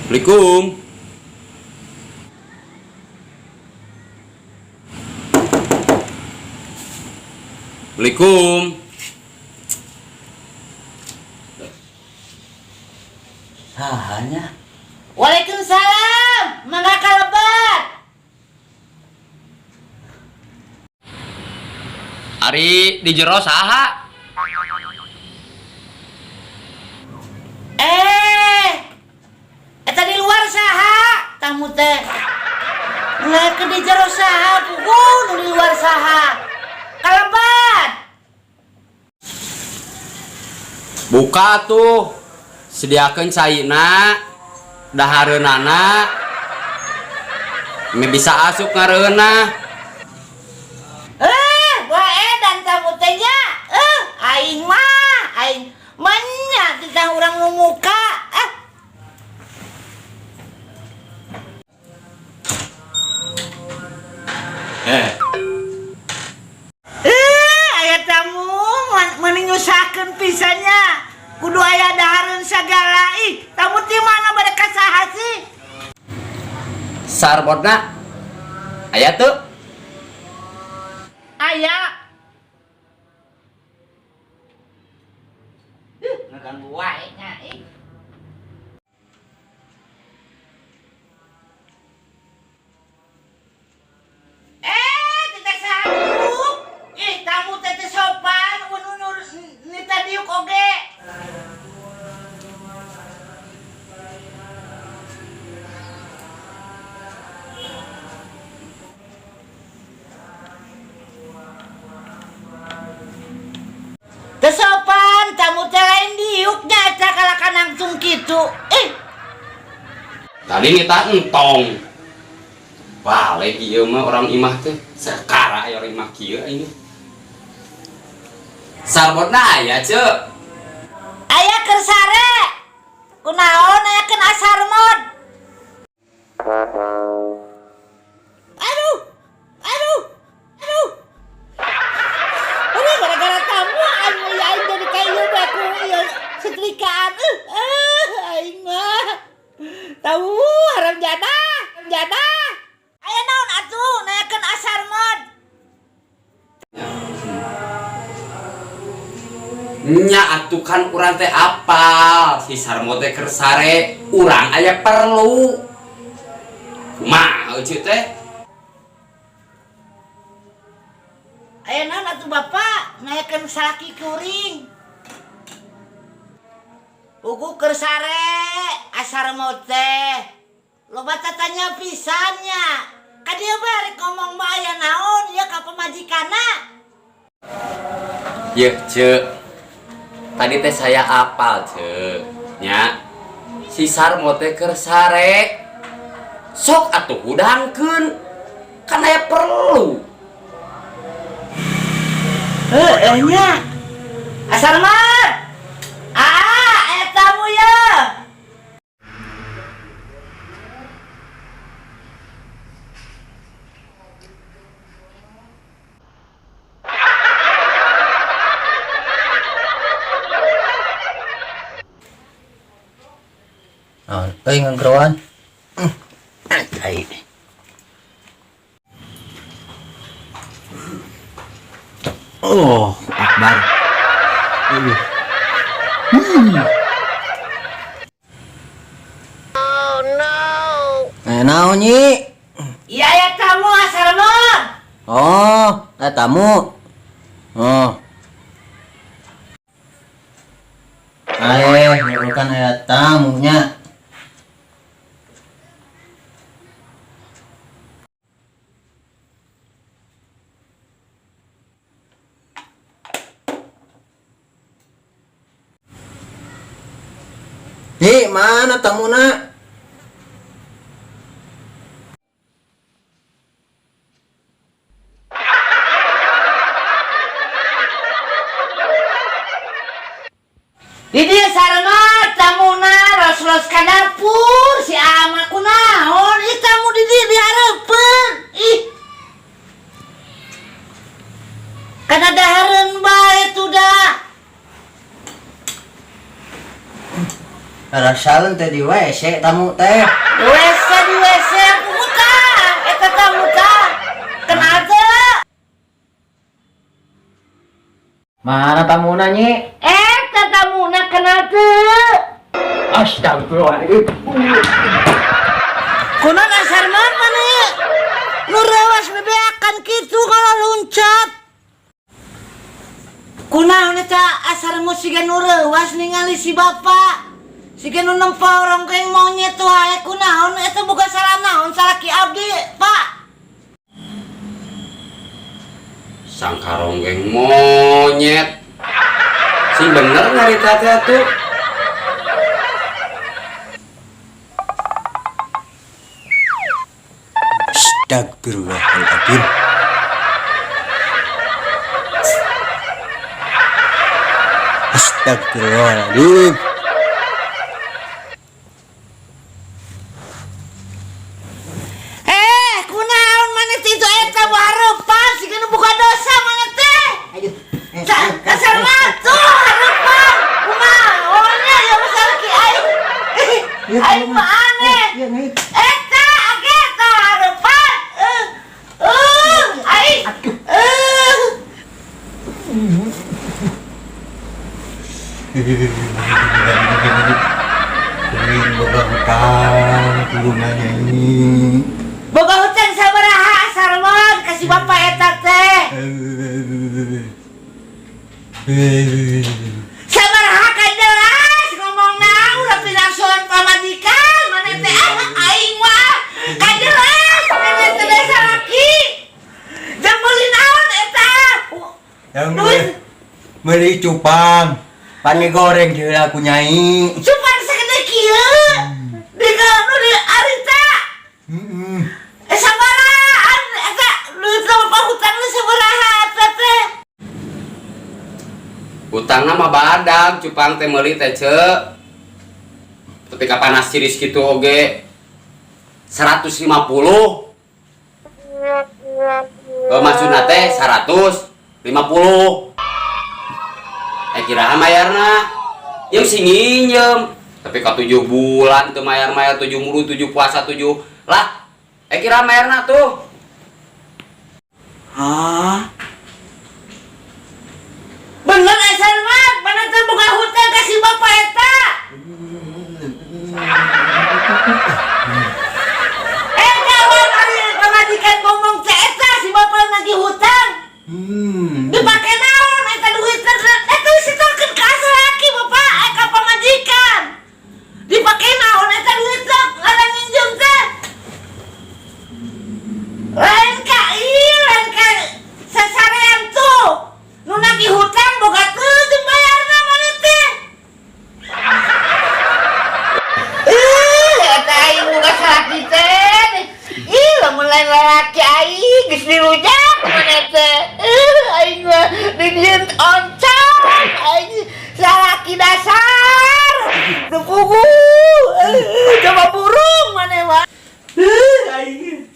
Assalamualaikum. Assalamualaikum. Hanya. Waalaikumsalam. Mangga kalebat. Ari di jero saha? Eta di luar saha? Tamu teh. Nggak ke di jero saha, pukul di luar saha. Kalebat. Buka tuh. Sediakeun caina, dahareunana. Me bisa asup ngareuna. Wae dan tamu teh nya. Aing mah, aing manya tentang urang nu muka. Aya tamu mending nyusahakeun pisannya. Kudu aya dahareun sagala. Tamu ti mana bade ka saha sih? Sarbotna aya tuh. Aya. Ngaganggu wae nya. Tidak sanggup. Tamu teh sopan, nita diuk oge. Sopan, tamu teh lain diuknya aja kalakan langsung gitu. Tadi nita entong. Balik ieu mah orang imah teh sekara aya imah kieu ini. Sarbotna aya, Ceu. Aya keur sare. Kunaon aya keun asar mod. Aduh. Ini gara-gara kamu aing jadi kayu baku ieu setrikaan. Aing mah. Tahu haram jana. Aya naon atuh naekeun asar mod. Nya atuh kan urang teh apal si Sarmo teh keur sare, urang aya perlu. Kumaha eueuh teh? Aya naon atuh Bapak naekeun salaki kuring. Ugu keur sare asar mod teh. Loba tatanya pisannya. Ka dieu bari ngomong mah aya naon ieu ka pamajikanna. Yeuh, Ceu. Tadi teh saya apal, Ceu. Nya si Sarmo teh keur sare. Sok atuh hudangkeun. Kan aya perlu. Nya. Asar mod. Eta mu ya. Ngangkruan. Ai. Oh, akbar. Oh no. Naon nyi? Iya ya tamu asar mod. Oh, tamu. Oh. Bukan aya tamunya. Mana tamuna? Di dieu sarema tamuna ros-ros ka dapur si ama kunaon ieu tamu di dieu dihareupeun. Kana dahareun bae tuh da. Rasalan teh di WC tamu teh. WC di WC muta. Eta tamu tah. Kenapa? Mana tamuna nyi? Eta tamuna kenapa? Astagfirullahaladzim. Kunaon asar mana nih? Nu rewas bebeakan kitu kalau luncat. Kunaon eta asar musiga nu rewas ningali si bapak. Siga nu nempo rongkeng monyet wae kunaon eta bukan salah naon salah ki abdi, Pak. Sangka ronggeng monyet. Si bener nyarita teh tuh. Astagfirullahaladzim. Astagfirullahaladzim. Kunaon maneh teh itu eta hareupan siga nu buka dosa maneh teh. Kasar matu hareupan. Kunaonnya ya masalah ki aing. Aing mah aneh. Eta age eta hareupan. Aing. Ini boga hutang kurungannya ini. Boga hutang sabaraha asal mod kasih bapak eta teh. Sabaraha ka jelas ngomongna ulah pinakson pamajikan maneh teh aing mah ka jelas maneh teh desa laki. Jeung meuli naon eta? Yang beli cupang. Pani goreng heula ku nyai. Cupang sagede kieu. Dika nu di arita. Sabaraha eta lu sama hutang lu sabaraha eta teh? Utangna mah badag, cupang teh meuli teh ceuk. Tapi kapanas ciris kitu oge 150. Maksudna teh 150. Kirahan mayarna yang si nginjem tapi ka 7 bulan tuh mayar 7 mulu 7 puasa 7 lah kira mayarna tuh Bener asal mah mana teh buka hutang kasih bapak eta. Kawan ari pamajikan ngomong teh eta si bapak nagih hutang. Dipake naon eta duit teh? Eta sitorkeun ka asal laki bapak ka pamajikan. Dipake naon eta duit teh ngarang nginjem teh? Lain ka sasarean tuh. Nu nagih hutang boga teu bayarna maneh teh. Eta aing boga salaki teh. Lamun lain lalaki aing geus dirujak maneh teh. Aing mah dijieun oncom. Aing salaki dasar. Teu pugu. Coba burung maneh mah. Aing.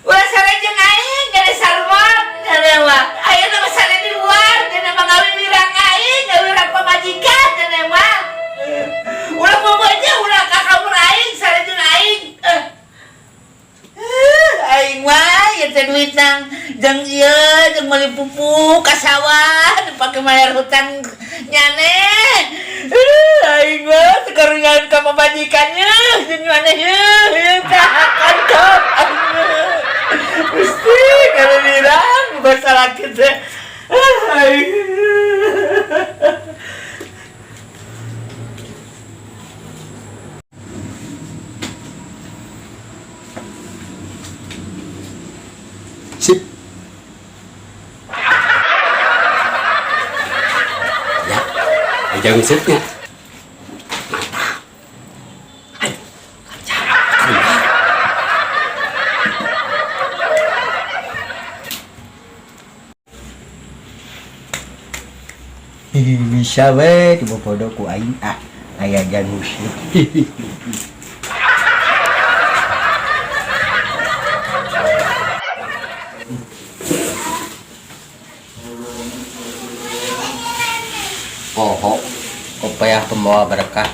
Ulah sare jeung aing gade sarwan gade mah. Ayeuna mah sare di luar, gade mah ngawirang aing, ngawirang pamajikan gade mah. Ulah pokoknya ulah ka kamur aing sare jeung aing. Aing mah ieu teh duit nang jeung ieu jeung meuli pupuk ka sawah dipake mayar hutang nyaneh. Aing mah teu karunyaan ka pamajikannya jeung maneh ieu tah kantong aing mah. Gusti kalau dirang masalah kita. Sip. ya jangan setnya Bisa we dibopodo ku aing aya jangus. oh saya pembawa berkah.